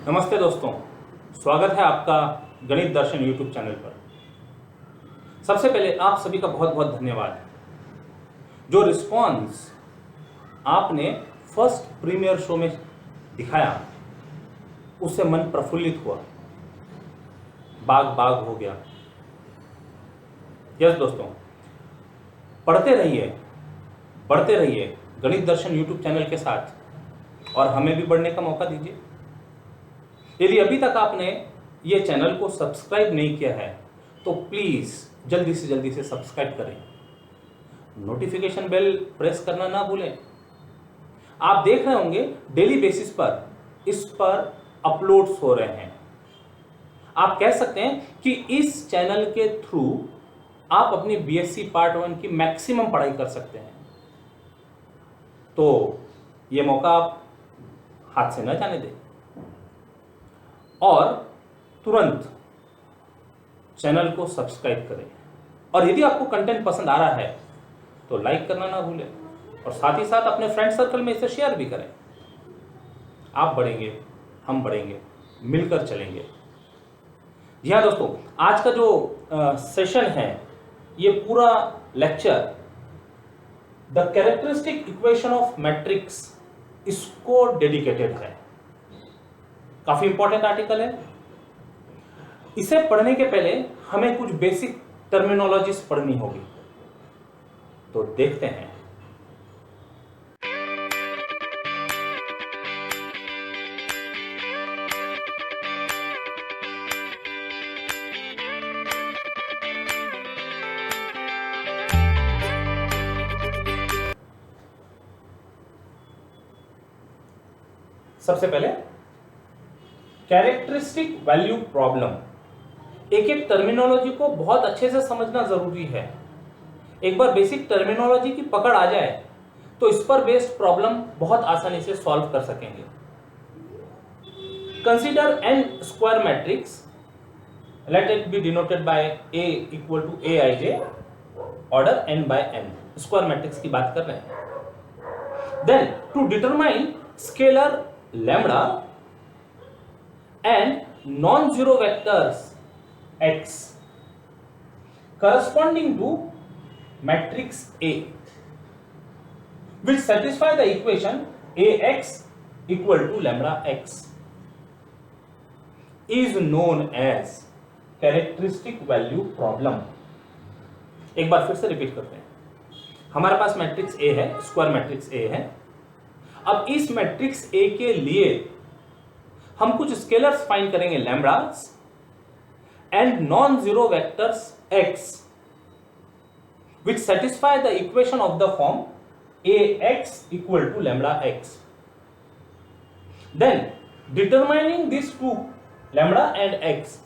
नमस्ते दोस्तों, स्वागत है आपका गणित दर्शन यूट्यूब चैनल पर। सबसे पहले आप सभी का बहुत बहुत धन्यवाद। जो रिस्पॉन्स आपने फर्स्ट प्रीमियर शो में दिखाया उससे मन प्रफुल्लित हुआ, बाग बाग हो गया। यस दोस्तों, पढ़ते रहिए, बढ़ते रहिए गणित दर्शन यूट्यूब चैनल के साथ और हमें भी बढ़ने का मौका दीजिए। यदि अभी तक आपने ये चैनल को सब्सक्राइब नहीं किया है तो प्लीज़ जल्दी से सब्सक्राइब करें, नोटिफिकेशन बेल प्रेस करना ना भूलें। आप देख रहे होंगे डेली बेसिस पर इस पर अपलोड्स हो रहे हैं। आप कह सकते हैं कि इस चैनल के थ्रू आप अपनी बीएससी पार्ट 1 की मैक्सिमम पढ़ाई कर सकते हैं। तो ये मौका आप हाथ से न जाने दें और तुरंत चैनल को सब्सक्राइब करें। और यदि आपको कंटेंट पसंद आ रहा है तो लाइक करना ना भूलें और साथ ही साथ अपने फ्रेंड सर्कल में इसे शेयर भी करें। आप बढ़ेंगे, हम बढ़ेंगे, मिलकर चलेंगे। जी हाँ दोस्तों, आज का जो सेशन है ये पूरा lecture the characteristic equation of matrix इसको डेडिकेटेड है। काफी इंपॉर्टेंट आर्टिकल है। इसे पढ़ने के पहले हमें कुछ बेसिक टर्मिनोलॉजीज पढ़नी होगी, तो देखते हैं। सबसे पहले कैरेक्टरिस्टिक वैल्यू प्रॉब्लम। एक एक टर्मिनोलॉजी को बहुत अच्छे से समझना जरूरी है। एक बार बेसिक टर्मिनोलॉजी की पकड़ आ जाए तो इस पर बेस्ड प्रॉब्लम बहुत आसानी से सॉल्व कर सकेंगे। Consider n square matrix, let it be denoted by a equal to aij, order n by n। Square matrix की बात कर रहे हैं। Then to determine scalar lambda and non-zero vectors x corresponding to matrix A which satisfy the equation ax equal to lambda x is known as characteristic value problem। एक बार फिर से repeat करते हैं। हमारे पास मैट्रिक्स A है, square matrix A है। अब इस मैट्रिक्स A के लिए हम कुछ स्केलर्स फाइंड करेंगे lambdas and non zero vectors x which satisfy the equation of the form ax equal to lambda x। Then determining these two lambda and x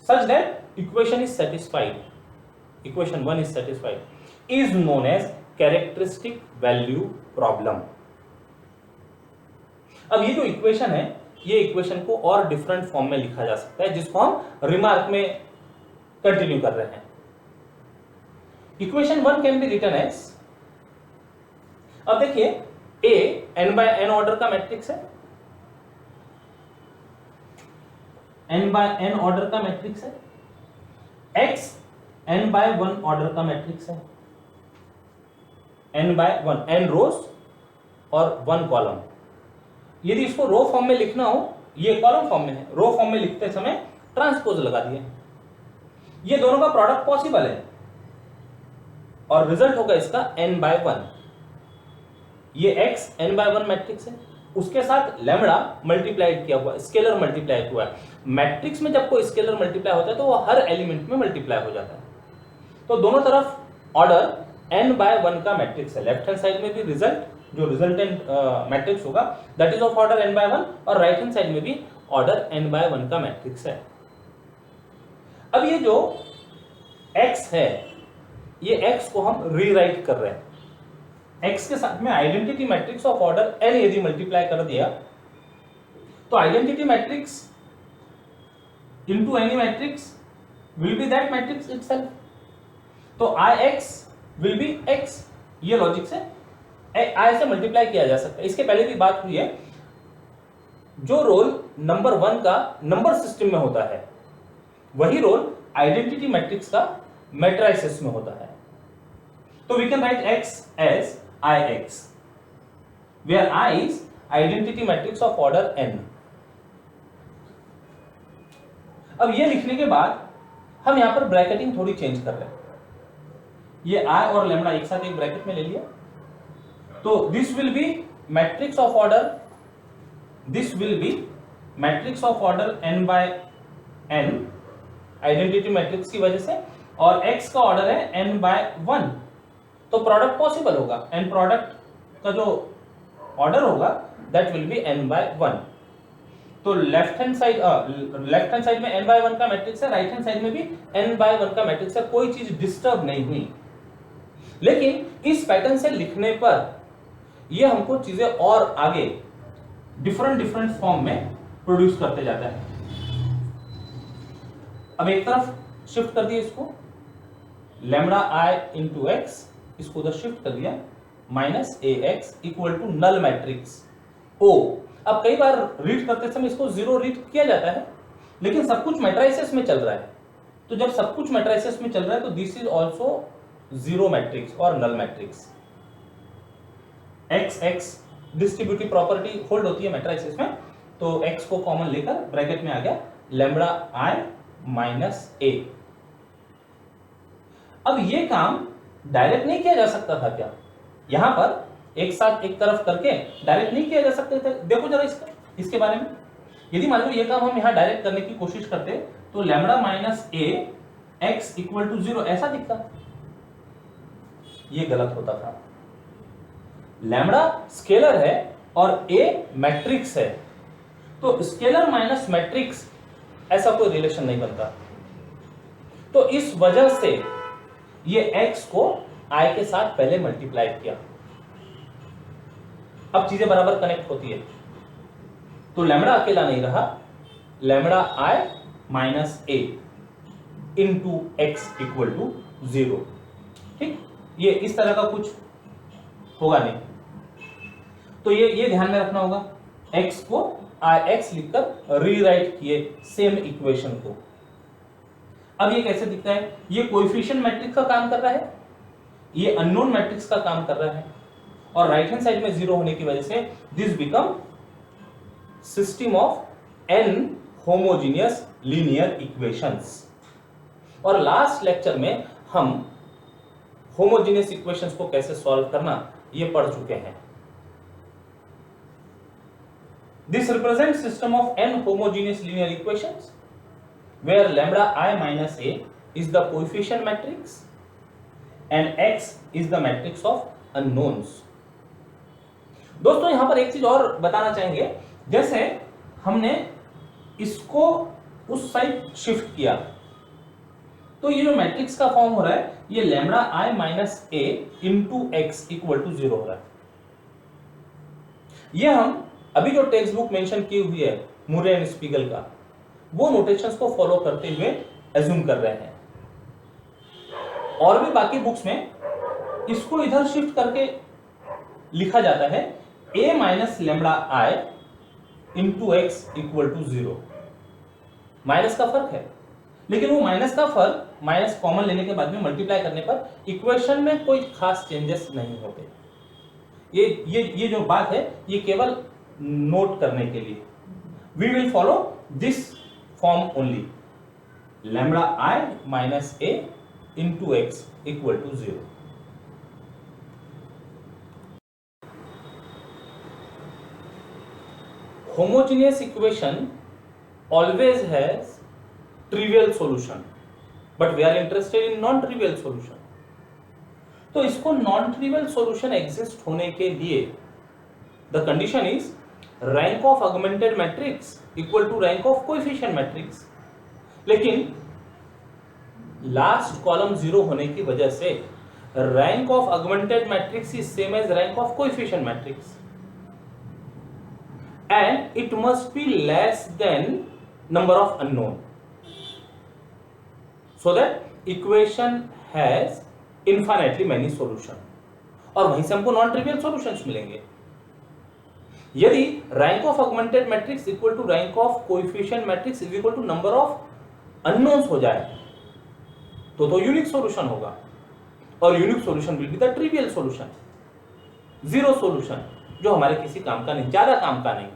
such that equation is satisfied, equation 1 is satisfied is known as characteristic value problem। अब ये जो equation है, ये equation को और different form में लिखा जा सकता है जिसको हम रिमार्क में कंटिन्यू कर रहे हैं। Equation 1 can be written as, अब देखिए A n by n order का मैट्रिक्स है, n बाय n ऑर्डर का मैट्रिक्स है, x n बाय 1 ऑर्डर का मैट्रिक्स है, n बाय 1, n रोज और 1 कॉलम। यदि इसको रो फॉर्म में लिखना हो, ये कॉलम फॉर्म में है, रो फॉर्म में लिखते समय ट्रांसपोज लगा दिए। ये दोनों का प्रोडक्ट पॉसिबल है और रिजल्ट होगा इसका n बाय 1। ये x n बाय 1 मैट्रिक्स है, उसके साथ लैम्बडा मल्टीप्लाइड किया हुआ, स्केलर मल्टीप्लाई हुआ है। मैट्रिक्स में जब कोई स्केलर मल्टीप्लाई होता है तो वो हर एलिमेंट में मल्टीप्लाई हो जाता है। तो दोनों तरफ ऑर्डर n बाय 1 का मैट्रिक्स है। लेफ्ट हैंड साइड में भी रिजल्ट जो रिजल्टेंट मैट्रिक्स होगा that is of order n by 1 और राइट हैंड साइड में भी ऑर्डर n बाय 1 का मैट्रिक्स है। अब ये जो x है, ये x को हम रीराइट कर रहे हैं। x के साथ में identity matrix of order n यदि मल्टीप्लाई कर दिया तो identity matrix into any matrix will be that matrix itself. तो Ix विल बी x। ये लॉजिक से I से मल्टीप्लाई किया जा सकता है। इसके पहले भी बात हुई है जो रोल नंबर 1 का नंबर सिस्टम में होता है वही रोल आइडेंटिटी मैट्रिक्स का मैट्रिसेस में होता है। तो we can write x as Ix where I is identity matrix of order n। अब ये लिखने के बाद हम यहां पर ब्रैकेटिंग थोड़ी चेंज कर रहे हैं। ये I और लैम्डा एक साथ एक ब्रैकेट में ले लिया, तो this will be matrix of order, this will be matrix of order n by n identity matrix की वजह से, और x का ऑर्डर है n by 1, तो प्रोडक्ट पॉसिबल होगा। n प्रोडक्ट का जो ऑर्डर होगा that will be n by 1। तो लेफ्ट हैंड साइड में n by 1 का मैट्रिक्स है, राइट हैंड साइड में भी n by 1 का मैट्रिक्स है, कोई चीज डिस्टर्ब नहीं हुई। लेकिन इस पैटर्न से लिखने पर ये हमको चीजें और आगे डिफरेंट फॉर्म में प्रोड्यूस करते जाता है। अब एक तरफ शिफ्ट कर दिया इसको, लैम्डा आई इंटू एक्स, इसको उधर शिफ्ट कर दिया, minus A x equal to null matrix O. अब कई बार रीड करते समय इसको जीरो रीड किया जाता है, लेकिन सब कुछ मैट्रिसेस में चल रहा है, तो जब सब कुछ मैट्रिसेस में चल रहा है तो this is also zero matrix और null matrix. X X distributive property hold होती है मैट्रिसेस में, तो एक्स को कॉमन लेकर ब्रैकेट में आ गया लैम्डा आई माइनस ए। अब ये काम डायरेक्ट नहीं किया जा सकता था क्या? यहां पर एक साथ एक तरफ करके डायरेक्ट नहीं किया जा सकते थे? देखो जरा इसके बारे में। यदि मान लो ये काम हम यहां डायरेक्ट करने की कोशिश करते तो lambda minus A x equal to 0 ऐसा दिखता, ये गलत होता था। लैम्डा स्केलर है और ए मैट्रिक्स है, तो स्केलर माइनस मैट्रिक्स ऐसा कोई रिलेशन नहीं बनता। तो इस वजह से ये x को i के साथ पहले मल्टीप्लाई किया। अब चीजें बराबर कनेक्ट होती है, तो लैम्डा अकेला नहीं रहा, lambda i minus A into x equal to 0। ठीक, ये इस तरह का कुछ होगा नहीं, तो ये ध्यान में रखना होगा। x को ix लिखकर रीराइट किए सेम इक्वेशन को। अब ये कैसे दिखता है? ये कोएफिशिएंट मैट्रिक्स का काम कर रहा है, ये अननोन मैट्रिक्स का काम कर रहा है, और राइट हैंड साइड में 0 होने की वजह से this become system of n homogeneous linear equations. और लास्ट लेक्चर में हम होमोजेनियस इक्वेशंस को कैसे सॉल्व करना ये पढ़ चुके हैं। This represents system of n homogeneous linear equations where lambda I minus a is the coefficient matrix and x is the matrix of unknowns। दोस्तों यहां पर एक चीज और बताना चाहेंगे, जैसे हमने इसको उस साइड शिफ्ट किया तो ये जो मैट्रिक्स का फॉर्म हो रहा है ये lambda I minus A into x equal to 0 हो रहा है। ये हम अभी जो टेक्स्ट बुक मेंशन की हुई है मुरे एंड स्पीगल का, वो नोटेशंस को फॉलो करते हुए एज्यूम कर रहे हैं। और भी बाकी बुक्स में इसको इधर शिफ्ट करके लिखा जाता है a minus lambda I into x equal to 0। Minus का फर्क है, लेकिन वो माइनस का फर्क माइनस कॉमन लेने के बाद में मल्टीप्लाई करने पर इक्वेशन में कोई खास चेंजेस नहीं होते। ये जो बात है ये केवल नोट करने के लिए। We will follow this form only, lambda I minus A into x equal to 0। Homogeneous equation always has trivial solution, but we are interested in non-trivial solution। तो इसको नॉन ट्रिवियल सॉल्यूशन एग्जिस्ट होने के लिए the condition is rank of augmented matrix equal to rank of coefficient matrix. लेकिन last column 0 होने की वजह से rank of augmented matrix is same as rank of coefficient matrix and it must be less than number of unknown so that equation has infinitely many solution। और वहीं से हमको non trivial solutions मिलेंगे। यदि rank of augmented matrix equal to rank of coefficient matrix is equal to number of unknowns हो जाए तो unique solution होगा, और unique solution will be the trivial solution, zero solution, जो हमारे किसी काम का नहीं, ज्यादा काम का नहीं,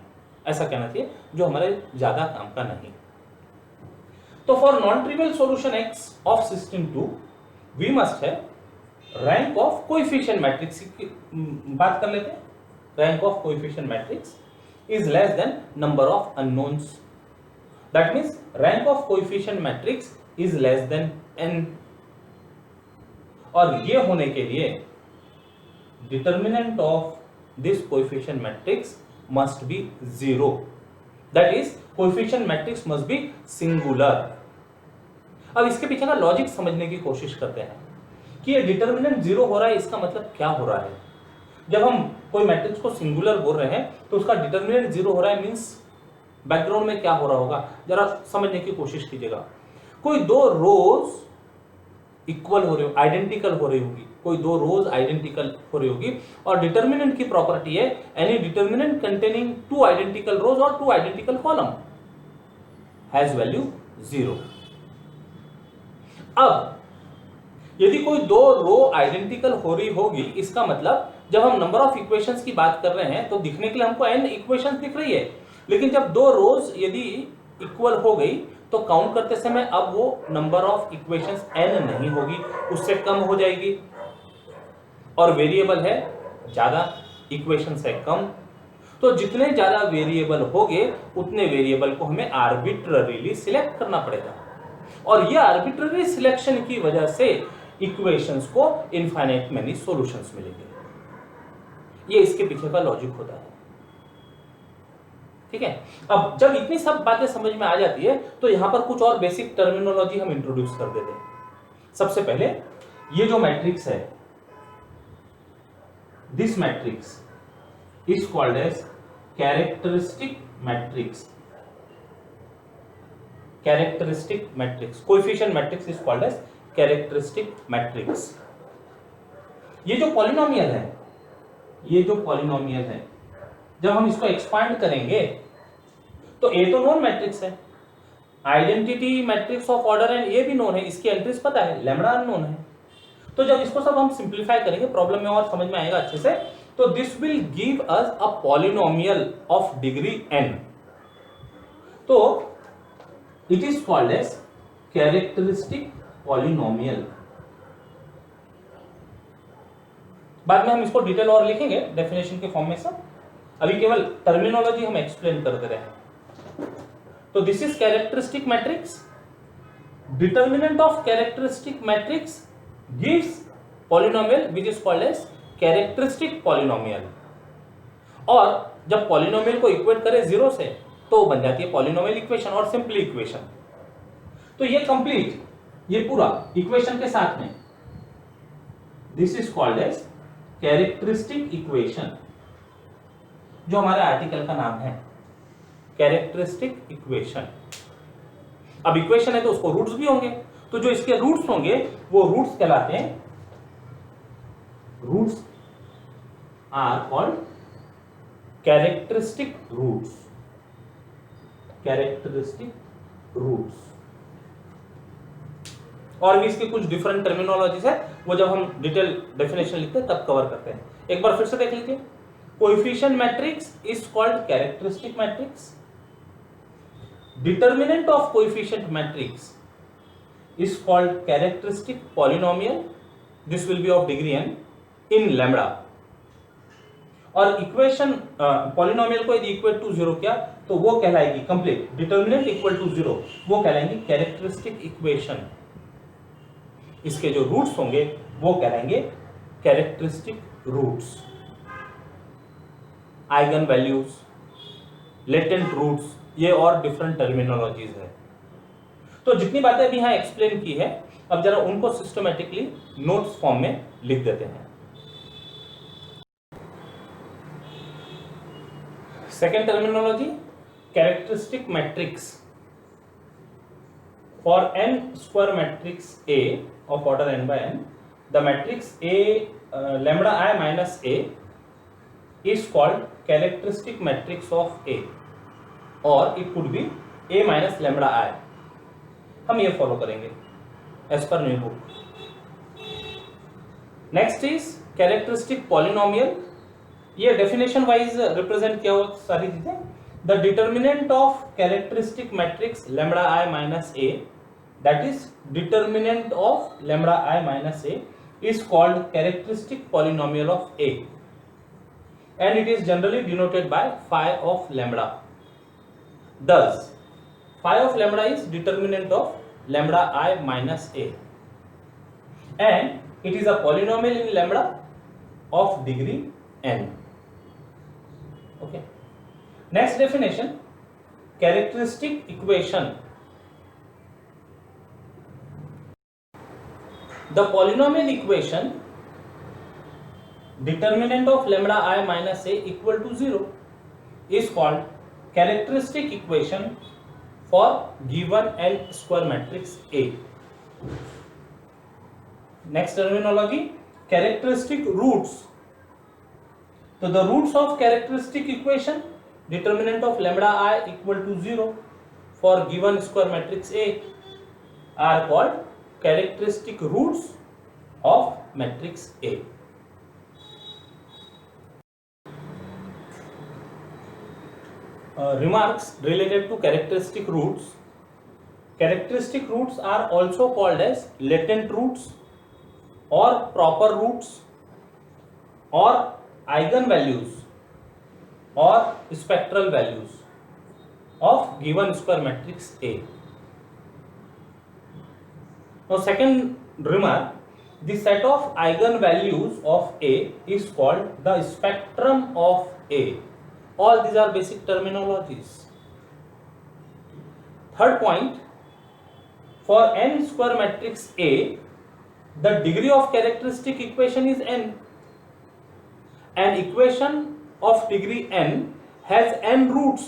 ऐसा कहना चाहिए, जो हमारे ज्यादा काम का नहीं। तो for non trivial solution x of system 2 we must है रैंक ऑफ कोएफिशिएंट मैट्रिक्स की बात कर लेते हैं। Rank of coefficient matrix is less than number of unknowns, that means rank of coefficient matrix is less than n, और ये होने के लिए determinant of this coefficient matrix must be 0, that is coefficient matrix must be singular. अब इसके पीछे का logic समझने की कोशिश करते हैं कि ये डिटर्मिनेंट 0 हो रहा है, इसका मतलब क्या हो रहा है। जब हम कोई मैट्रिक्स को सिंगुलर बोल रहे हैं तो उसका डिटर्मिनेंट 0 हो रहा है, मींस बैकग्राउंड में क्या हो रहा होगा, जरा समझने की कोशिश कीजिएगा। कोई दो रोज इक्वल हो रही हो, आइडेंटिकल हो रही होगी, कोई दो रोज आइडेंटिकल हो रही होगी, और डिटर्मिनेंट की प्रॉपर्टी है any determinant containing two identical rows और two identical column has value 0। अब यदि कोई दो रो आइडेंटिकल हो रही होगी, इसका मतलब जब हम नंबर ऑफ इक्वेशंस की बात कर रहे हैं तो दिखने के लिए हमको n इक्वेशंस दिख रही है, लेकिन जब दो रोज यदि इक्वल हो गई तो काउंट करते समय अब वो नंबर ऑफ इक्वेशंस n नहीं होगी, उससे कम हो जाएगी, और वेरिएबल है ज्यादा, इक्वेशंस है कम। तो जितने ज्यादा वेरिएबल होंगे उतने वेरिएबल को हमें आर्बिट्ररीली सिलेक्ट करना पड़ेगा, और ये आर्बिट्ररी सिलेक्शन की वजह से इक्वेशंस को इनफाइनाइट मेनी सॉल्यूशंस मिलेंगे। ये इसके पीछे का लॉजिक होता है, ठीक है। अब जब इतनी सब बातें समझ में आ जाती है तो यहां पर कुछ और बेसिक टर्मिनोलॉजी हम इंट्रोड्यूस कर देते हैं। सबसे पहले ये जो मैट्रिक्स है, this matrix is called as characteristic matrix. Characteristic matrix, coefficient matrix is called as characteristic matrix. ये जो पॉलिनोमियल है, ये जो पॉलिनोमियल है, जब हम इसको एक्सपांड करेंगे तो ए तो नोन मैट्रिक्स है, identity matrix of order n ये भी नोन है, इसकी एंट्रीज पता है, लैम्डा अननोन है। तो जब इसको सब हम सिंप्लीफाई करेंगे, प्रॉब्लम में और समझ में आएगा अच्छे से, तो this will give us a polynomial of degree n। तो it is called as characteristic polynomial. बाद में हम इसको डिटेल और लिखेंगे डेफिनेशन के फॉर्म में सब, अभी केवल टर्मिनोलॉजी हम एक्सप्लेन कर दे रहे हैं। तो this is characteristic matrix, determinant of characteristic matrix gives polynomial which is called as characteristic polynomial. और जब पॉलिनोमियल को इक्वेट करें 0 से तो बन जाती है पॉलिनोमियल इक्वेशन और सिंपली इक्वेशन। तो ये कंप्लीट, ये पूरा इक्वेशन के साथ में, this is called as characteristic equation, जो हमारे आर्टिकल का नाम है, कैरेक्टरिस्टिक इक्वेशन। अब इक्वेशन है तो उसको रूट्स भी होंगे, तो जो इसके रूट्स होंगे वो रूट्स कहलाते हैं, roots are called characteristic roots, characteristic roots. और भी इसके कुछ डिफरेंट टर्मिनोलॉजीज है, वो जब हम डिटेल डेफिनेशन लिखते हैं तब कवर करते हैं। एक बार फिर से देख लीजिए, coefficient matrix is called characteristic matrix, determinant of coefficient matrix is called characteristic polynomial, this will be of degree n in lambda। और इक्वेशन पॉलिनोमियल को यदि इक्वल टू 0 किया तो वो कहलाएगी कंप्लीट, डिटर्मिनेंट इक्वल टू 0 वो कहलाएंगी कैरेक्टरिस्टिक इक्वेशन। इसके जो रूट्स होंगे वो कहलाएंगे characteristic roots, eigen values, latent roots, ये और डिफरेंट टर्मिनोलॉजीज है। तो जितनी बातें अभी यहां एक्सप्लेन की है, अब जरा उनको सिस्टमैटिकली नोट्स फॉर्म में लिख देते हैं। Second terminology, characteristic matrix. For n square matrix A of order n by n, the matrix A lambda I minus A is called characteristic matrix of A or it could be A minus lambda I. हम ये follow करेंगे as per new book. Next is characteristic polynomial. ये definition wise represent किया हुआ सारी चीजें. The determinant of characteristic matrix lambda I minus A, that is determinant of lambda I minus A is called characteristic polynomial of A and it is generally denoted by phi of lambda. Thus, phi of lambda is determinant of lambda I minus A and it is a polynomial in lambda of degree n. Okay. Next definition, characteristic equation. The polynomial equation determinant of lambda I minus a equal to 0 is called characteristic equation for given n square matrix A. Next terminology, characteristic roots. So the roots of characteristic equation determinant of lambda I equal to 0 for given square matrix A are called characteristic roots of matrix A. Remarks related to characteristic roots. Characteristic roots are also called as latent roots or proper roots or eigenvalues or spectral values of given square matrix A. Now second remark, the set of eigenvalues of A is called the spectrum of A. All these are basic terminologies. Third point, for n square matrix A, the degree of characteristic equation is n. An equation of degree n has n roots.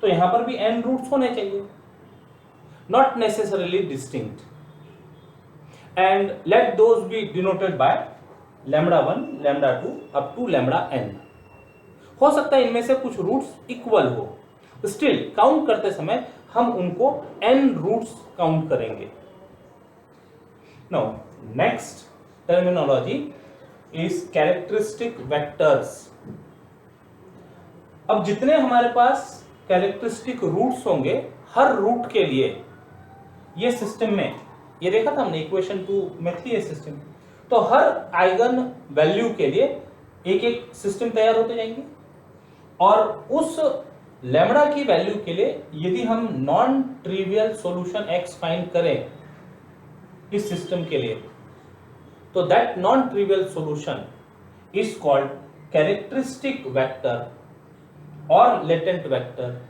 तो यहाँ पर भी n roots होने चाहिए, not necessarily distinct. And let those be denoted by lambda 1, lambda 2 up to lambda n. हो सकता है इनमें से कुछ रूट्स इक्वल हो, स्टिल काउंट करते समय हम उनको n रूट्स काउंट करेंगे. Now next terminology is characteristic vectors. अब जितने हमारे पास कैरेक्टरिस्टिक रूट्स होंगे, हर रूट के लिए ये सिस्टम में, ये देखा था हमने इक्वेशन 2 में थी ये सिस्टम, तो हर आइगन वैल्यू के लिए एक एक सिस्टम तैयार होते जाएंगे और उस लैम्बडा की वैल्यू के लिए यदि हम non trivial solution x find करें इस सिस्टम के लिए, तो that non trivial solution is called characteristic vector और लेटेंट वेक्टर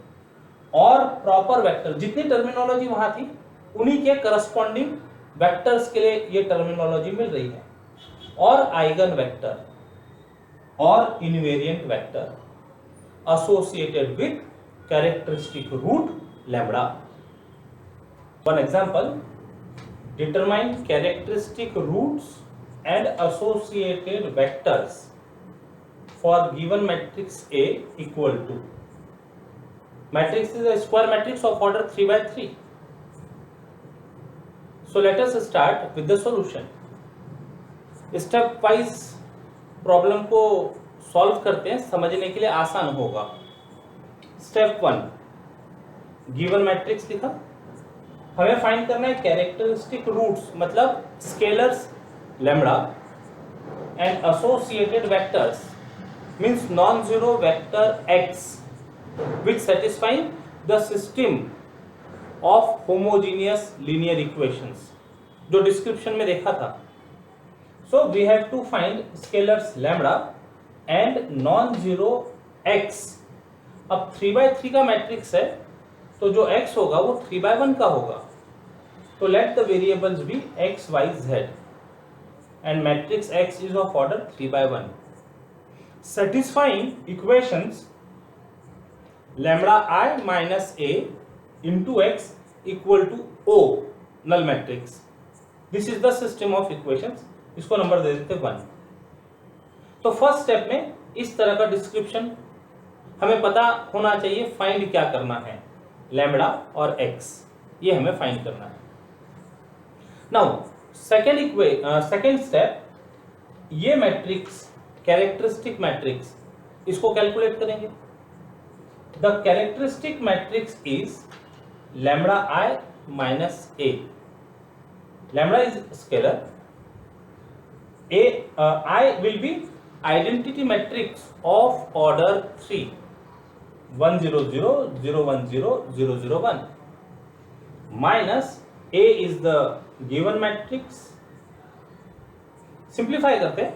और प्रॉपर वेक्टर. जितनी टर्मिनोलॉजी वहां थी उन्हीं के करस्पॉन्डिंग वेक्टर्स के लिए ये टर्मिनोलॉजी मिल रही है. और आइगन वेक्टर और invariant vector associated with characteristic root lambda. One example, determine characteristic roots and associated vectors for given matrix A equal to, matrix is a square matrix of order 3 by 3. So let us start with the solution. Step wise problem को solve करते हैं, समझने के लिए आसान होगा. Step 1, given matrix लिखा, हमें फाइंड करना है कैरेक्टरिस्टिक रूट्स मतलब scalars lambda and associated vectors means non zero vector x which satisfying the system of homogeneous linear equations जो डिस्क्रिप्शन में देखा था. So we have to find scalars lambda and non-zero x. अब 3 by 3 का matrix है तो जो x होगा वो 3 by 1 का होगा. तो let the variables be x, y, z and matrix x is of order 3 by 1. Satisfying equations lambda I minus a into x equal to O null matrix. This is the system of equations. इसको number दे देते 1. तो first step में इस तरह का description हमें पता होना चाहिए। फाइंड क्या करना है, लैम्बडा और एक्स, ये हमें फाइंड करना है। नाउ सेकेंड स्टेप, ये मैट्रिक्स कैरेक्टरिस्टिक मैट्रिक्स, इसको कैलकुलेट करेंगे। The characteristic matrix is lambda I minus A. Lambda is scalar, I will be identity matrix of order 3, 1 0 0 0 1 0 0 0 1 minus A is the given matrix। Simplify करते हैं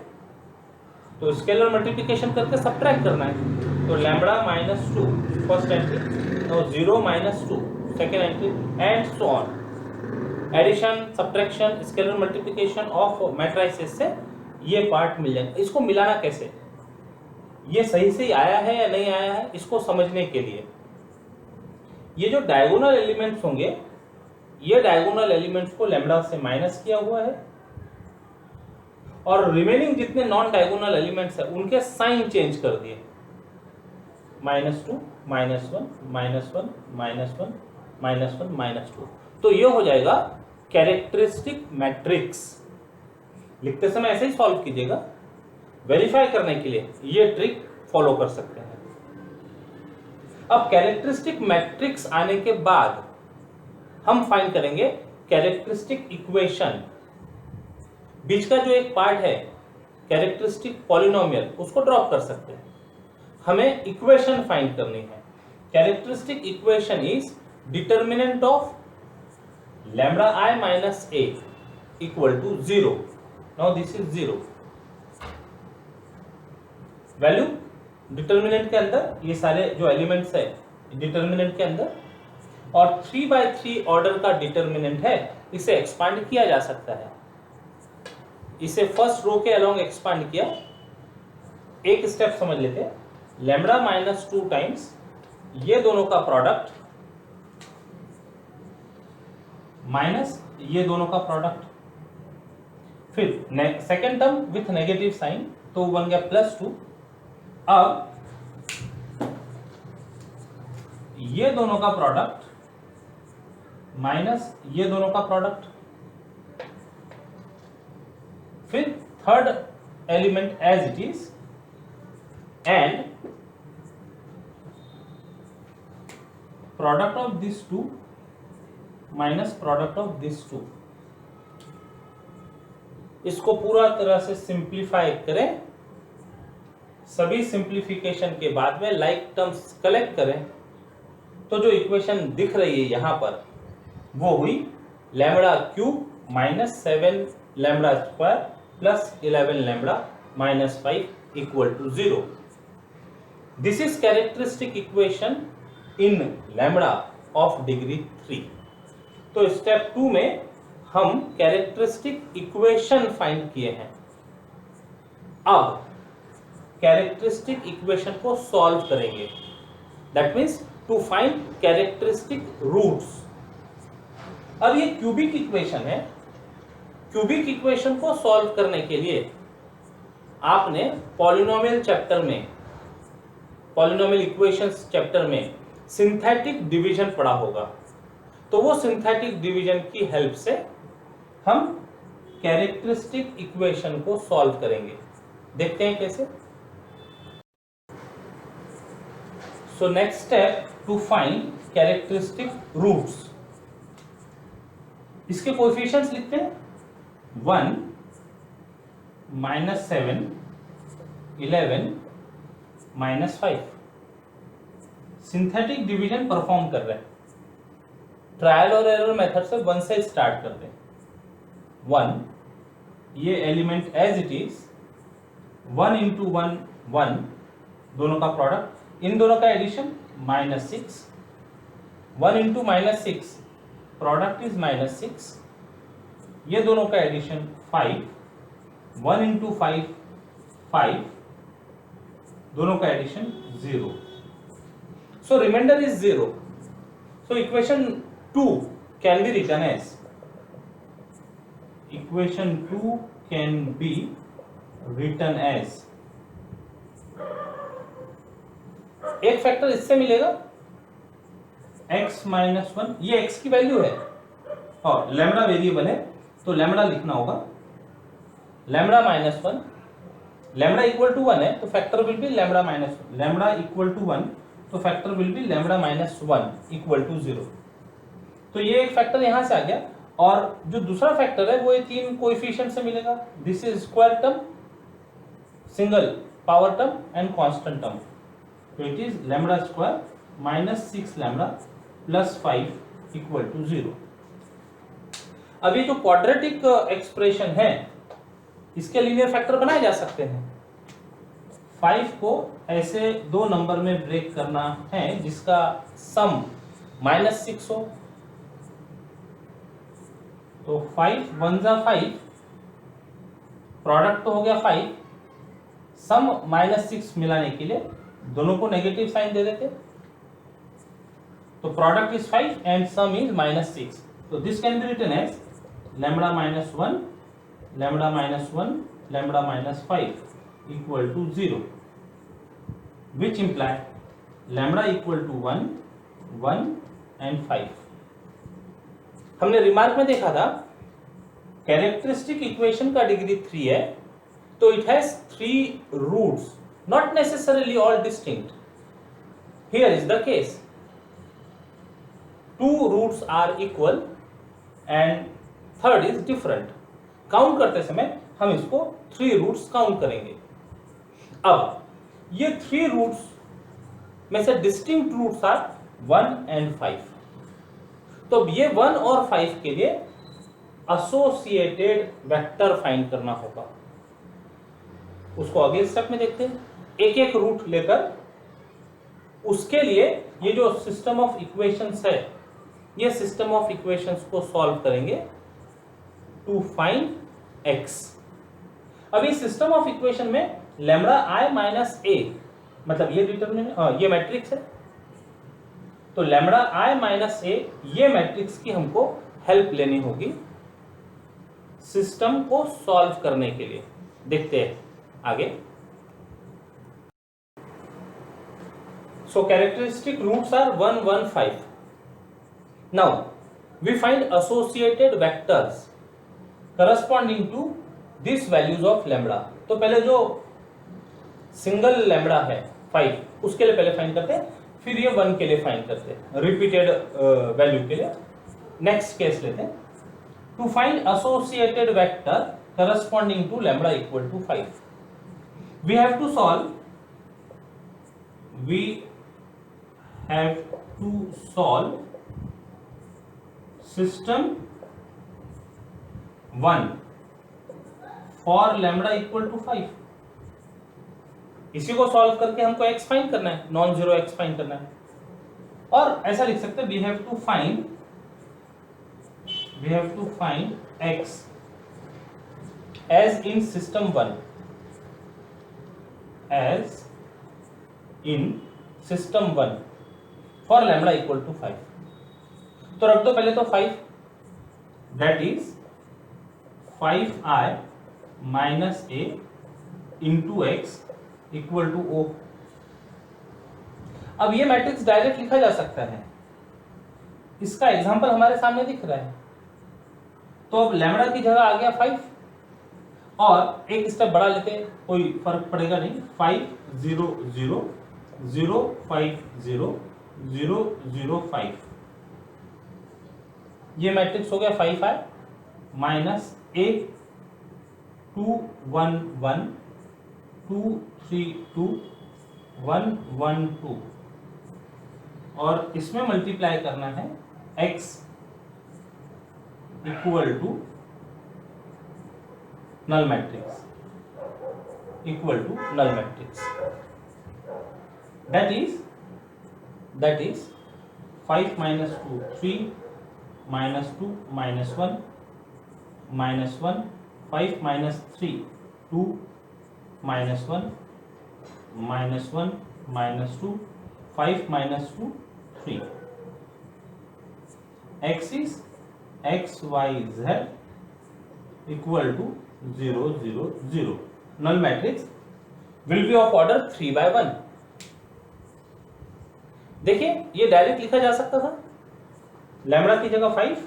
तो scalar multiplication करके subtract करना है, तो lambda minus 2 first entry और 0 minus 2 second entry and so on. Addition, subtraction, scalar multiplication of matrices से ये पार्ट मिल जाएगा। इसको मिलाना कैसे, ये सही से आया है या नहीं आया है, इसको समझने के लिए ये जो डायगोनल एलिमेंट्स होंगे, ये डायगोनल एलिमेंट्स को लैम्बडा से माइनस किया हुआ है और रिमेनिंग जितने नॉन डायगोनल एलिमेंट्स है उनके साइन चेंज कर दिए, -2 -1 -1 -1 -1 -2। तो ये हो जाएगा कैरेक्टरिस्टिक मैट्रिक्स। लिखते समय ऐसे ही सॉल्व कीजिएगा, वेरीफाई करने के लिए ये ट्रिक फॉलो कर सकते हैं। अब कैरेक्टरिस्टिक मैट्रिक्स आने के बाद हम फाइंड करेंगे कैरेक्टरिस्टिक इक्वेशन। बीच का जो एक पार्ट है कैरेक्टरिस्टिक पॉलिनोमियल, उसको ड्रॉप कर सकते हैं, हमें इक्वेशन फाइंड करनी है। Characteristic equation is determinant of lambda I minus A equal to 0। Now this is 0 value determinant के अंदर, ये सारे जो एलिमेंट्स है डिटर्मिनेंट के अंदर, और 3/3 ऑर्डर का डिटर्मिनेंट है, इसे एक्सपांड किया जा सकता है। इसे फर्स्ट रो के अलोंग एक्सपांड किया, एक स्टेप समझ लेते हैं। लैम्बडा माइनस 2 टाइम्स ये दोनों का प्रोडक्ट माइनस ये दोनों का प्रोडक्ट, फिर second term with negative sign, तो बन गया +2। अब ये दोनों का प्रोडक्ट माइनस ये दोनों का प्रोडक्ट, फिर third element as it is and product of this two minus product of this two. इसको पूरा तरह से सिंप्लीफाई करें, सभी सिंप्लीफिकेशन के बाद में लाइक टर्म्स कलेक्ट करें, तो जो इक्वेशन दिख रही है यहां पर वो हुई lambda cube minus 7 lambda square plus 11 lambda minus 5 equal to 0। This is characteristic equation in lambda of degree 3। तो स्टेप 2 में हम कैरेक्टरिस्टिक इक्वेशन फाइंड किए हैं। अब कैरेक्टरिस्टिक इक्वेशन को सॉल्व करेंगे, that means to find characteristic roots. अब ये क्यूबिक इक्वेशन है, क्यूबिक इक्वेशन को सॉल्व करने के लिए आपने पॉलिनोमियल चैप्टर में, पॉलिनोमियल इक्वेशंस चैप्टर में सिंथेटिक डिवीजन पढ़ा होगा, तो वो सिंथेटिक डिवीजन की हेल्प से हम कैरेक्टरिस्टिक इक्वेशन को सॉल्व करेंगे। देखते हैं कैसे। So next step to find characteristic roots. इसके कोएफिशिएंट्स लिखते हैं 1 -7 11 -5। सिंथेटिक डिवीजन परफॉर्म कर रहे हैं, ट्रायल और एरर मेथड से 1 से स्टार्ट करते हैं। 1 ये एलिमेंट एज इट इज, 1 × 1 1 दोनों का प्रोडक्ट, इन दोनों का एडिशन -6, 1 × -6 प्रोडक्ट इज -6, ये दोनों का एडिशन 5, 1 × 5 5, दोनों का addition 0। So remainder is 0। So equation 2 can be written as, equation 2 can be written as एक फैक्टर इससे मिलेगा x माइनस वन, ये x की वैल्यू है और लैम्बडा वेरिएबल है तो लैम्बडा लिखना होगा lambda minus one, lambda equal to one है तो factor will be lambda minus, lambda equal to one तो factor will be lambda minus one equal to 0। तो ये एक फैक्टर यहां से आ गया और जो दूसरा फैक्टर है वो ये तीन कोएफिशिएंट से मिलेगा। This is square term, single power term and constant term, तो it is lambda square minus 6 lambda plus 5 equal to 0। अभी जो क्वाड्रेटिक एक्सप्रेशन है इसके लीनियर फैक्टर बनाए जा सकते हैं। 5 को ऐसे दो नंबर में ब्रेक करना है जिसका सम -6 हो, तो 5 1 जा 5, प्रोडक्ट तो हो गया 5, सम -6 मिलाने के लिए दोनों को नेगेटिव साइन दे देते, तो product is 5 and sum is -6, तो this can be written as lambda minus 1 lambda minus 1 lambda minus 5 equal to 0, which imply lambda equal to 1 1 and 5। हमने रिमार्क में देखा था कैरेक्टरिस्टिक इक्वेशन का डिग्री 3 है तो it has 3 roots, not necessarily all distinct. Here is the case 2 roots are equal and third is different. Count करते समय हम इसको 3 रूट्स काउंट करेंगे। अब ये 3 रूट्स में से डिस्टिंक्ट रूट्स आर 1 एंड 5, तो ये 1 और 5 के लिए एसोसिएटेड वेक्टर फाइंड करना होगा। उसको अगले स्टेप में देखते हैं, एक एक रूट लेकर उसके लिए ये जो सिस्टम ऑफ इक्वेशंस है ये सिस्टम ऑफ इक्वेशंस को सॉल्व करेंगे टू फाइंड x। अभी सिस्टम ऑफ इक्वेशन में लैम्बडा i माइनस a, मतलब ये डिटरमिनेंट ये मैट्रिक्स है, तो लैम्बडा i माइनस a ये मैट्रिक्स की हमको हेल्प लेनी होगी सिस्टम को सॉल्व करने के लिए। देखते हैं आगे। So characteristic roots are 1 1 5। Now we find associated vectors corresponding to this values of lambda। तो पहले जो सिंगल लैम्बडा है 5 उसके लिए पहले फाइंड करते हैं, फिर ये 1 के लिए फाइंड करते हैं रिपीटेड वैल्यू के लिए। नेक्स्ट केस लेते हैं, to find associated vector corresponding to lambda equal to 5 we have to solve system 1 for lambda equal to 5। इसी को सॉल्व करके हमको x फाइंड करना है, नॉन जीरो x फाइंड करना है। और ऐसा लिख सकते हैं we have to find x as in system 1, as in system 1 for lambda equal to 5। तो रख दो पहले तो 5, that is 5i minus a into x equal to O. अब ये मैट्रिक्स डायरेक्ट लिखा जा सकता है, इसका एग्जांपल हमारे सामने दिख रहा है। तो अब लैम्बडा की जगह आ गया 5 और एक स्टेप बढ़ा लेते, कोई फर्क पड़ेगा नहीं, 5 0 0 0 5 0 0 0 5। ये मैट्रिक्स हो गया 5i माइनस a 2 1 1 2 3 2 1 1 2 और इसमें मल्टीप्लाई करना है x equal to null matrix, equal to null matrix, that is 5 minus 2 3 minus 2 minus 1 minus 1 5 minus 3 2 minus 1 minus 1 minus 2 5 minus 2 3। x is x y z equal to 0 0 0। null matrix will be of order 3 by 1। देखिए ये direct लिखा जा सकता था, lambda की जगह 5,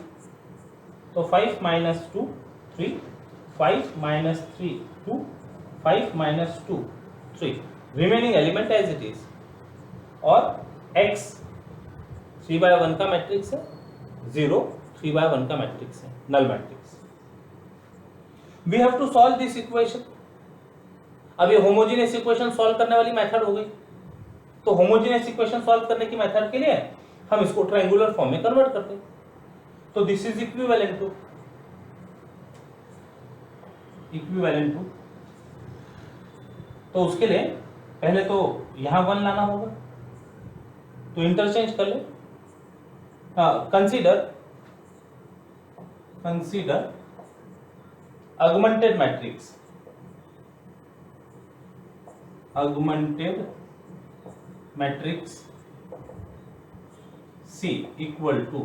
तो 5 minus 2 3, 5 minus 3 2, 5 minus 2 3, remaining element as it is, और x 3/1 का मैट्रिक्स है, 0 3/1 का मैट्रिक्स है, null matrix. We have to solve this equation. अब ये होमोजेनियस इक्वेशन सॉल्व करने वाली मेथड हो गई। तो होमोजेनियस इक्वेशन सॉल्व करने की मेथड के लिए हम इसको ट्रायंगुलर फॉर्म में कन्वर्ट करते हैं। तो दिस इज इक्विवेलेंट टू तो उसके लिए पहले तो यहां 1 लाना होगा, तो इंटरचेंज कर ले। Consider augmented matrix C equal to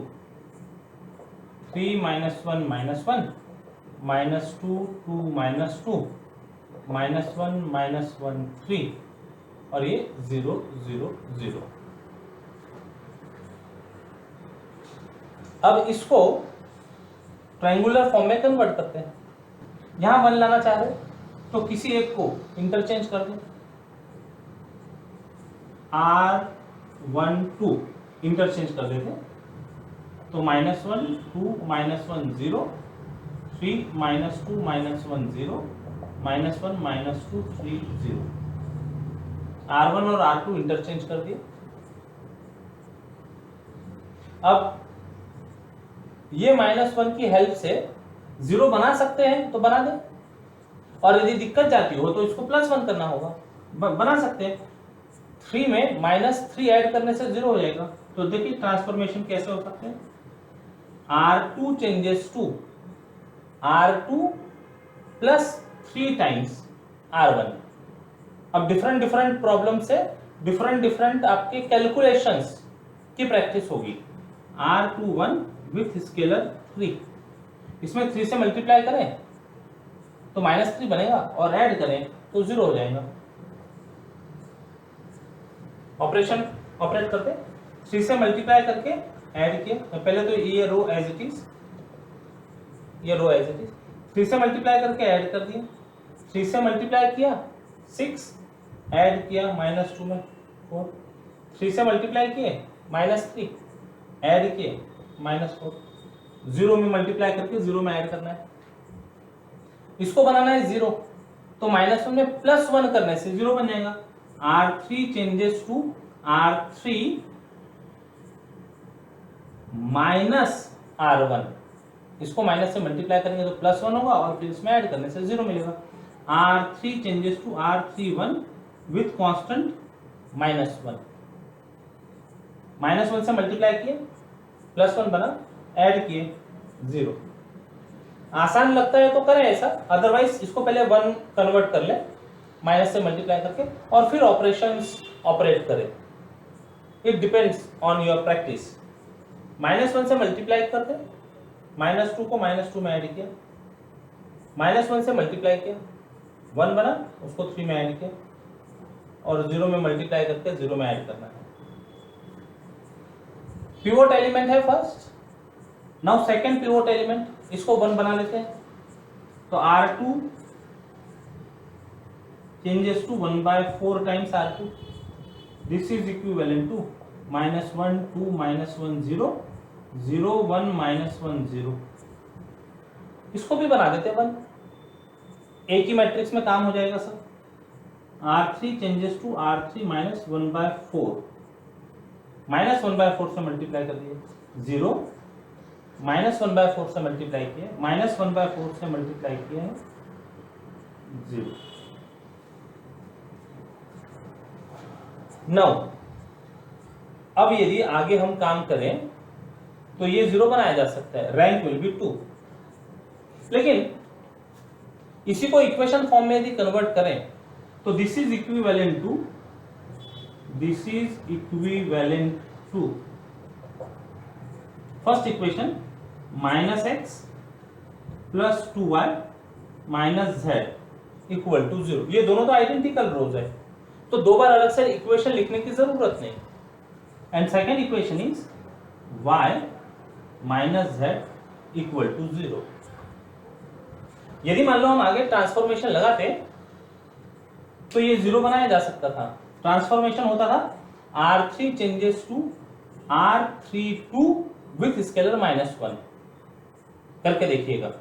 3 minus 1 minus 1 minus 2 2 minus 2 minus 1 minus 1 3 और ये 0 0 0। अब इसको ट्रायंगुलर फॉर्म में कन्वर्ट करते हैं। यहां 1 लाना चाह रहे तो किसी एक को इंटरचेंज कर दें, R12 इंटरचेंज कर देते, तो -1 2 -1 0 3 -2 -1 0 -1 -2 3 0। R1 और R2 इंटरचेंज कर दिए। अब ये -1 की हेल्प से 0 बना सकते हैं तो बना दें, और यदि दिक्कत जाती हो तो इसको +1 करना होगा, बना सकते हैं। 3 में -3 ऐड करने से 0 हो जाएगा। तो देखिए ट्रांसफॉर्मेशन कैसे हो सकते हैं। R2 changes to R2 plus 3 times R1। अब डिफरेंट प्रॉब्लम से डिफरेंट आपके कैलकुलेशंस की प्रैक्टिस होगी। R21 विथ स्केलर 3, इसमें 3 से मल्टीप्लाई करें तो -3 बनेगा, और ऐड करें तो 0 हो जाएगा। ऑपरेशन ऑपरेट करते 3 से मल्टीप्लाई करके ऐड किया, तो पहले तो ये रो एज इट इज, 3 से मल्टीप्लाई करके ऐड कर दिया, 3 से मल्टीप्लाई किया 6, ऐड किया -2 में 4, 3 से मल्टीप्लाई किए -3, ऐड किए -4, 0 में मल्टीप्लाई करके 0 में ऐड करना है। इसको बनाना है 0, तो -1 में +1 करने से 0 बन जाएगा। R3 changes to R3 minus R1, इसको माइनस से मल्टीप्लाई करेंगे तो +1 होगा, और फिर इसमें ऐड करने से 0 मिलेगा। R3 changes to R31 with constant -1, -1 से मल्टीप्लाई किए +1 बना, ऐड किए 0। आसान लगता है तो करें ऐसा, अदरवाइज इसको पहले 1 कन्वर्ट कर ले माइनस से मल्टीप्लाई करके, और फिर ऑपरेशंस ऑपरेट करें। It depends on your practice. -1 से मल्टीप्लाई करते, -2 को -2 में ऐड किया, -1 से मल्टीप्लाई किया 1 बना, उसको 3 में ऐड किया, और 0 में मल्टीप्लाई करके 0 में ऐड करना है। पिवोट एलिमेंट है first. Now second pivot element, इसको 1 बना लेते हैं, तो R2 changes to 1/4 times R2. This is equivalent to -1 2 -1 0 0 1 -1 0। इसको भी बना देते हैं 1, एक ही मैट्रिक्स में काम हो जाएगा sir. R3 changes to R3 -1/4, -1/4 से मल्टीप्लाई कर दिए 0, -1/4 से मल्टीप्लाई किए, -1/4 से मल्टीप्लाई किए 0। नाउ अब यदि आगे हम काम करें तो ये 0 बनाया जा सकता है, रैंक विल बी 2। लेकिन इसी को इक्वेशन फॉर्म में यदि कन्वर्ट करें तो this is equivalent to first equation -x + 2y - z equal to 0। ये दोनों तो आइडेंटिकल रोज है, तो दो बार अलग से इक्वेशन लिखने की जरूरत नहीं। And second equation is y minus z equal to 0। यदि मान लो हम आगे ट्रांसफॉर्मेशन लगाते तो ये 0 बनाया जा सकता था। ट्रांसफॉर्मेशन होता था R3 changes to R32 with scalar -1 करके देखिएगा,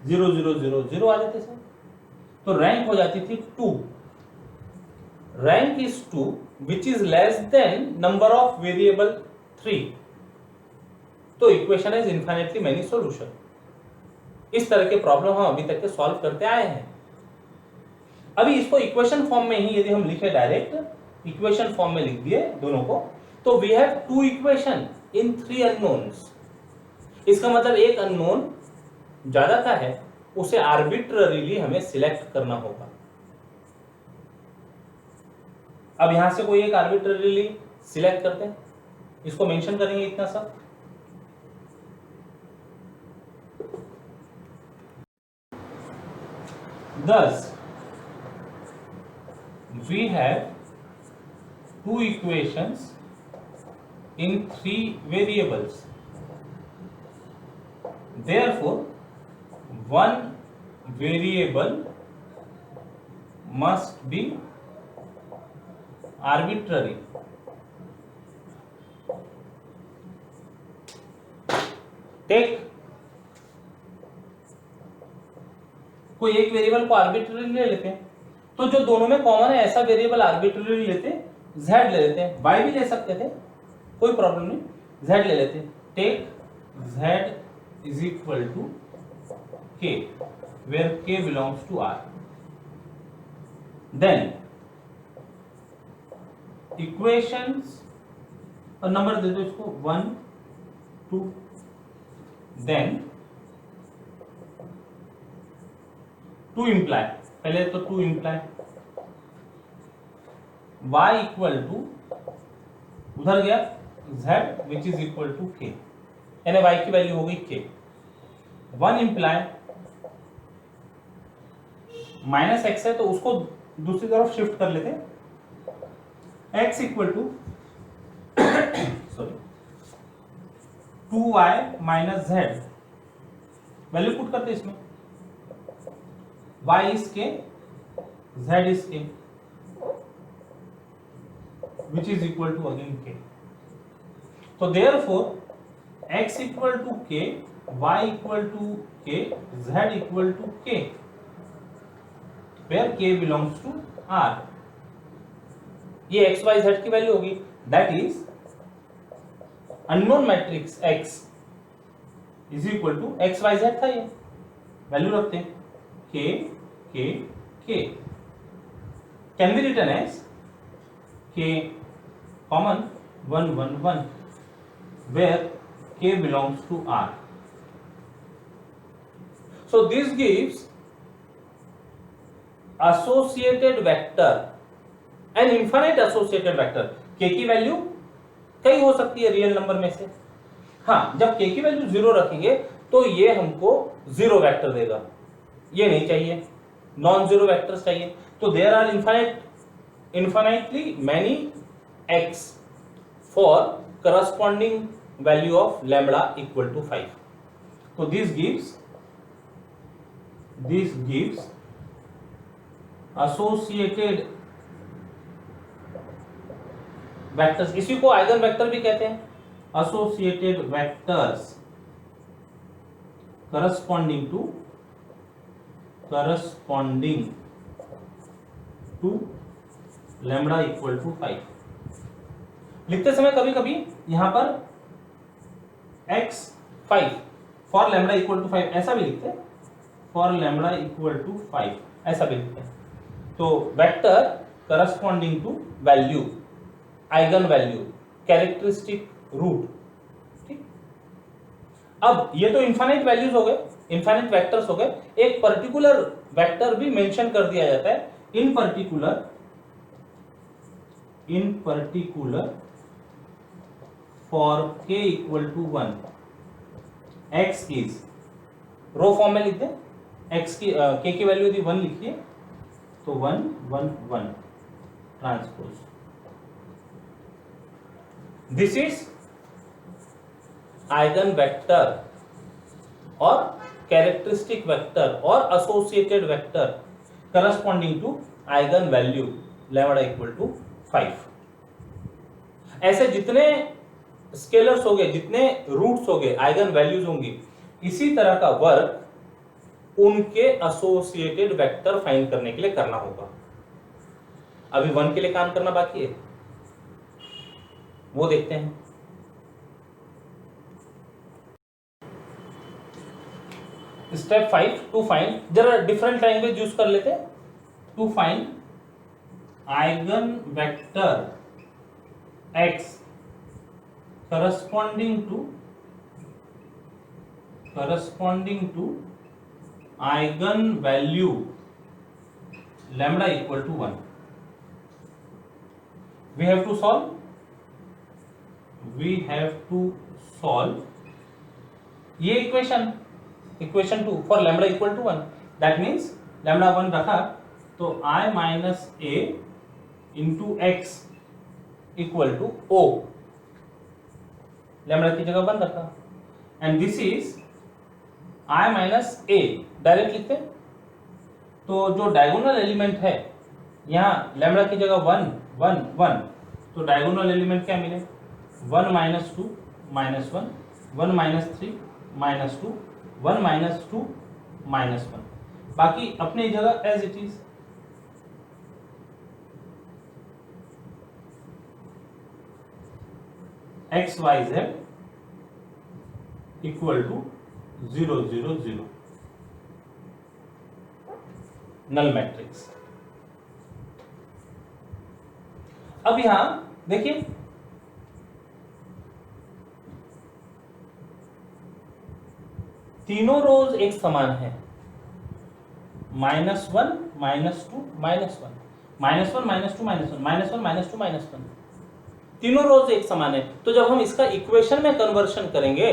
0 0 0 0 आ जाते सर। तो रैंक हो जाती थी 2। Rank is 2 which is less than number of variable 3। तो equation is infinitely many solution. इस तरह के प्रॉब्लम हम अभी तक के सॉल्व करते आए हैं। अभी इसको इक्वेशन फॉर्म में ही यदि हम लिखे, डायरेक्ट इक्वेशन फॉर्म में लिख दिए दोनों को, तो we have 2 equation in 3 unknowns. इसका मतलब एक अननोन ज्यादा का है, उसे आर्बिट्ररीली हमें सिलेक्ट करना होगा। अब यहां से कोई एक आर्बिट्ररीली सिलेक्ट करते हैं, इसको मेंशन करेंगे इतना सब। Thus, we have 2 equations in 3 variables. Therefore, one variable must be arbitrary. Take कोई एक वेरिएबल को आर्बिट्ररी ले लेते हैं, तो जो दोनों में कॉमन है ऐसा वेरिएबल आर्बिट्ररी लेते हैं, z ले लेते हैं, y भी ले सकते थे, कोई प्रॉब्लम नहीं, z ले लेते हैं। Take z is equal to k where k belongs to r। Then equations और नंबर दे दो इसको 1 2। देन टू इम्प्लाई, पहले तो to imply y equal to उधर गया z which is equal to k, यानी y की वैल्यू हो गई k। 1 इम्प्लाई माइनस x है तो उसको दूसरी तरफ शिफ्ट कर लेते, x equal to sorry 2y minus z, value put करते इसमें, y is k, z is k, which is equal to again k. So therefore x equal to k, y equal to k, z equal to k, where k belongs to r. ये x y z की value होगी, that is unknown matrix x is equal to x y z था, ये value रखते हैं k k k can be written as k common 1 1 1 where k belongs to r. So this gives associated vector, an infinite associated vector. k की value कई हो सकती है real number में से। हाँ, जब k की वैल्यू 0 रखेंगे तो ये हमको 0 वेक्टर देगा, ये नहीं चाहिए, नॉन जीरो वेक्टर्स चाहिए। तो there are infinitely many x for corresponding value of lambda equal to 5। तो दिस गिव्स एसोसिएटेड वेक्टर्स, इसी को आइगन वेक्टर भी कहते हैं, associated vectors corresponding to lambda equal to 5। लिखते समय कभी कभी यहां पर x5 for lambda equal to 5 ऐसा भी लिखते हैं, फॉर लैम्बडा इक्वल टू 5 ऐसा भी लिखते हैं। तो vector corresponding to value, eigenvalue, characteristic root. ठीक, अब ये तो इनफाइनाइट वैल्यूज हो गए, इनफाइनाइट वेक्टर्स हो गए। एक पर्टिकुलर वेक्टर भी मेंशन कर दिया जाता है, in particular for k equal to 1 x is, row form में लिखते हैं, x की k की वैल्यू यदि 1 लिखिए तो 1 1 1 transpose. This is eigenvector और कैरेक्टरिस्टिक वेक्टर और associated vector corresponding to eigen value lambda equal to 5। ऐसे जितने स्केलर्स हो गए, जितने रूट्स हो गए, आइगन वैल्यूज होंगी, इसी तरह का वर्क उनके एसोसिएटेड वेक्टर फाइंड करने के लिए करना होगा। अभी 1 के लिए काम करना बाकी है, वो देखते हैं। स्टेप 5 टू फाइंड, जरा डिफरेंट लैंग्वेज यूज कर लेते हैं। To find eigen vector x corresponding to eigen value lambda equal to 1। we have to solve ये equation 2 for lambda equal to 1। That means lambda 1 रखा तो i minus a into x equal to O, lambda की जगह 1 रखा, and this is i minus a direct लिखते। तो जो diagonal element है यहाँ लैम्बडा की जगह 1 1 1, तो डायगोनल एलिमेंट क्या मिले, 1 minus 2 minus 1, 1 minus 3 minus 2, 1 minus 2 minus 1, बाकी अपनी जगह as it is. X y z equal to 0 0 0, null matrix. अब यहां देखिए तीनों रोज एक समान है, -1 -2 -1, -1 -2 -1, -1 -2 -1, तीनों रोज एक समान है। तो जब हम इसका इक्वेशन में कन्वर्शन करेंगे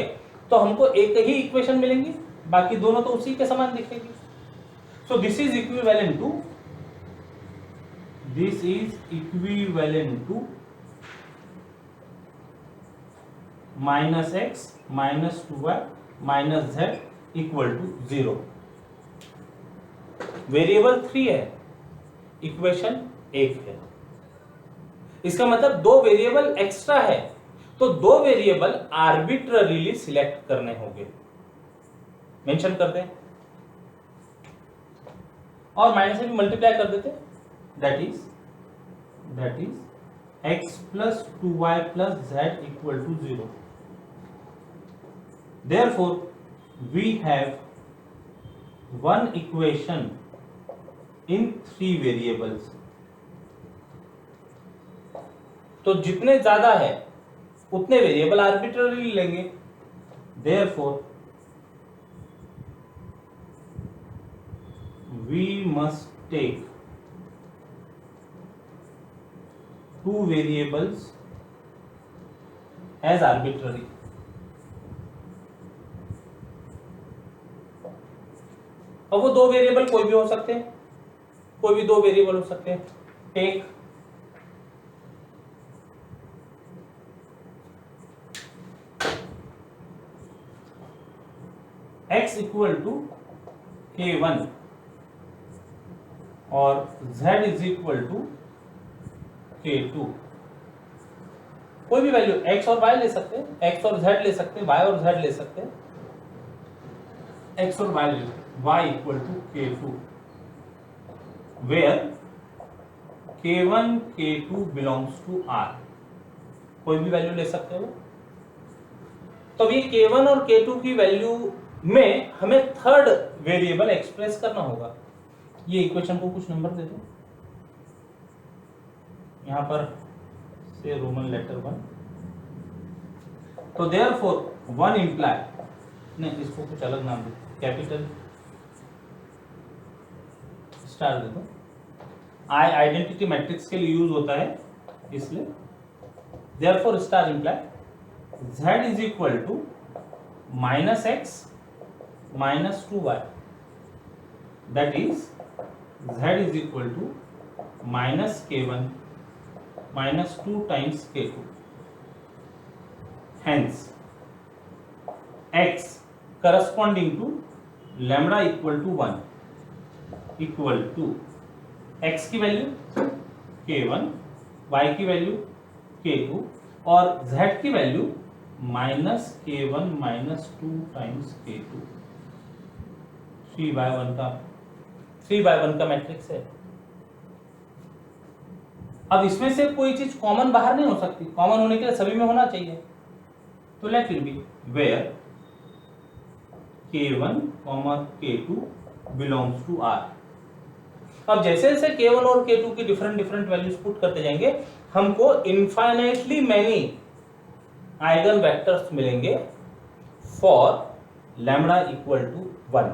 तो हमको एक ही इक्वेशन मिलेंगी, बाकी दोनों तो उसी के समान दिखेगी। So this is equivalent to -x -2y -z equal to 0। Variable 3 है, इक्वेशन 1 है। इसका मतलब 2 वेरिएबल एक्स्ट्रा है, तो 2 वेरिएबल आर्बिट्ररीली सिलेक्ट करने होंगे, मेंशन कर दें और माइनस से भी मल्टीप्लाई कर देते, that is x plus 2y plus z equal to 0। Therefore, we have one equation in 3 variables. तो जितने ज्यादा है उतने वेरिएबल आर्बिट्ररी लेंगे। Therefore, we must take 2 variables as arbitrary. अब वो 2 वेरिएबल कोई भी हो सकते हैं, कोई भी 2 वेरिएबल हो सकते हैं। Take x equal to k1 और z is equal to k2। कोई भी वैल्यू x और y ले सकते हैं, x और z ले सकते हैं, y और z ले सकते हैं, x और y ले सकते हैं, y equal to k2 where k1 k2 belongs to R। कोई भी वैल्यू ले सकते हो। तो ये k1 और k2 की वैल्यू में हमें थर्ड वेरिएबल एक्सप्रेस करना होगा। ये इक्वेशन को कुछ नंबर दे दो, यहां पर से रोमन लेटर 1। तो देयरफॉर 1 इंप्लाई, नहीं इसको कुछ अलग नाम दे, कैपिटल स्टार दे दो। आई आइडेंटिटी मैट्रिक्स के लिए यूज होता है इसलिए। Therefore star imply z is equal to -x -2y, that is z is equal to -k1 -2 times k2। hence x corresponding to lambda equal to 1 equal to x की value k1, y की value k2 और z की value -k1 -2 times k2। 3/1 का matrix है। अब इसमें से कोई चीज कॉमन बाहर नहीं हो सकती, कॉमन होने के लिए सभी में होना चाहिए। तो let it be where k1, k2 belongs to R। अब जैसे जैसे k1 और k2 की डिफरेंट वैल्यूज पुट करते जाएंगे हमको इनफाइनाइटली मैनी आइगन वेक्टर्स मिलेंगे फॉर लैम्बडा इक्वल टू 1।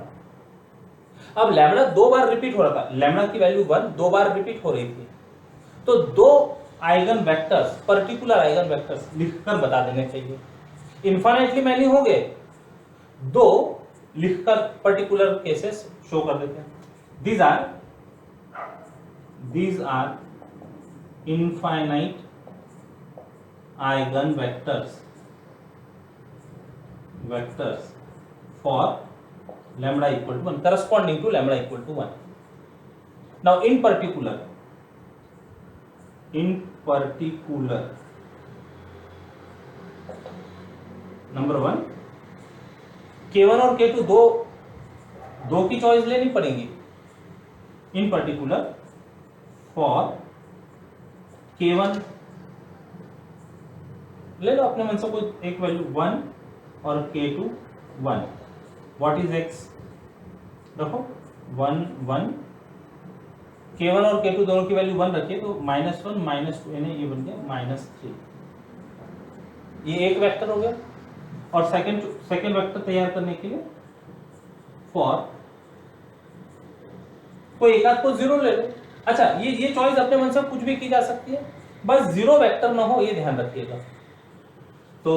अब लैम्बडा 2 बार रिपीट हो रहा था, लैम्बडा की वैल्यू 1 2 बार रिपीट हो रही थी, तो 2 eigen vectors, particular eigen vectors लिखकर बता देने चाहिए। इनफाइनाइटली मैनी हो गए, 2 लिखकर पर्टिकुलर केसेस शो कर देते हैं। These are infinite eigenvectors for lambda equal to 1, corresponding to lambda equal to 1. Now in particular number 1 k1 और k2 दो की चॉइस लेनी पड़ेगी। इन पर्टिकुलर फॉर k1 ले लो अपने मन से कोई एक वैल्यू 1 और k2 1। What is x? देखो 1 1, k1 और k2 दोनों की वैल्यू 1 रखिए तो -1 -2 यानी ये बन गया -3। ये एक वेक्टर हो गया। और सेकंड वेक्टर तैयार करने के लिए फॉर कोई एक आध को 0 ले लो। अच्छा, ये चॉइस अपने मन से कुछ भी की जा सकती है, बस 0 वेक्टर ना हो ये ध्यान रखिएगा। तो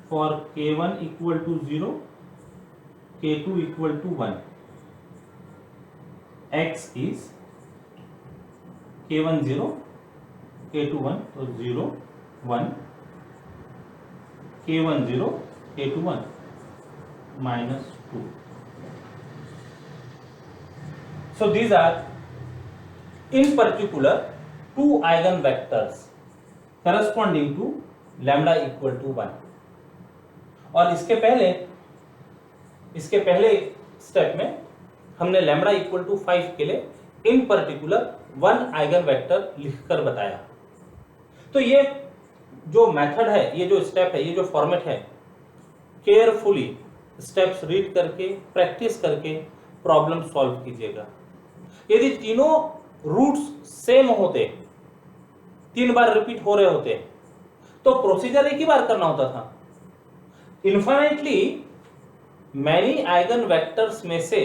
for k1 equal to 0, k2 equal to 1, x is k1 0, k2 1, तो 0 1, k1 0, k2 1 -2। So these are in particular 2 eigenvectors corresponding to lambda equal to 1। और इसके पहले स्टेप में हमने लैम्बडा इक्वल टू 5 के लिए इन पर्टिकुलर 1 आइगन वेक्टर लिखकर बताया। तो ये जो मेथड है, ये जो स्टेप है, ये जो फॉर्मेट है, केयरफुली स्टेप्स रीड करके प्रैक्टिस करके प्रॉब्लम सॉल्व कीजिएगा। यदि तीनों रूट्स सेम होते, 3 बार रिपीट हो रहे होते, तो प्रोसीजर एक ही बार करना होता था। इनफाइनाइटली मैनी आइगन वेक्टर्स में से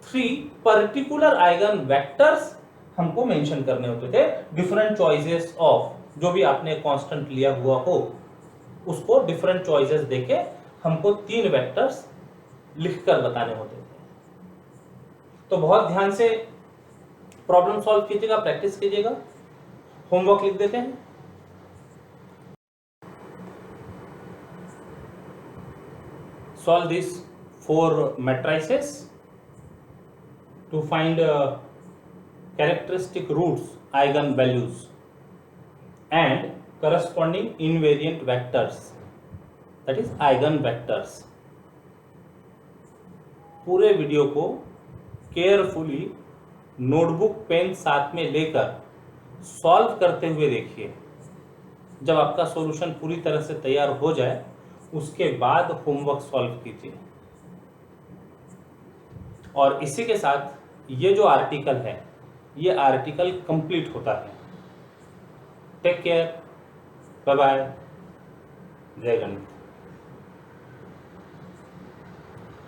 3 पर्टिकुलर आइगन वेक्टर्स हमको मेंशन करने होते थे। डिफरेंट चॉइसेस ऑफ जो भी आपने कांस्टेंट लिया हुआ हो उसको डिफरेंट चॉइसेस देके हमको 3 वेक्टर्स लिखकर बताने होते थे। तो बहुत ध्यान से प्रॉब्लम सॉल्व कीजिएगा, प्रैक्टिस कीजिएगा। होमवर्क लिख देते हैं। Solve this 4 matrices to find characteristic roots, eigen values and corresponding invariant vectors, that is eigen vectors। पूरे वीडियो को केयरफुली नोटबुक पेन साथ में लेकर सॉल्व करते हुए देखिए। जब आपका सॉल्यूशन पूरी तरह से तैयार हो जाए उसके बाद होमवर्क सॉल्व कीजिए। और इसी के साथ ये जो आर्टिकल है, ये आर्टिकल कंप्लीट होता है। टेक केयर, बाय बाय, जय गणित।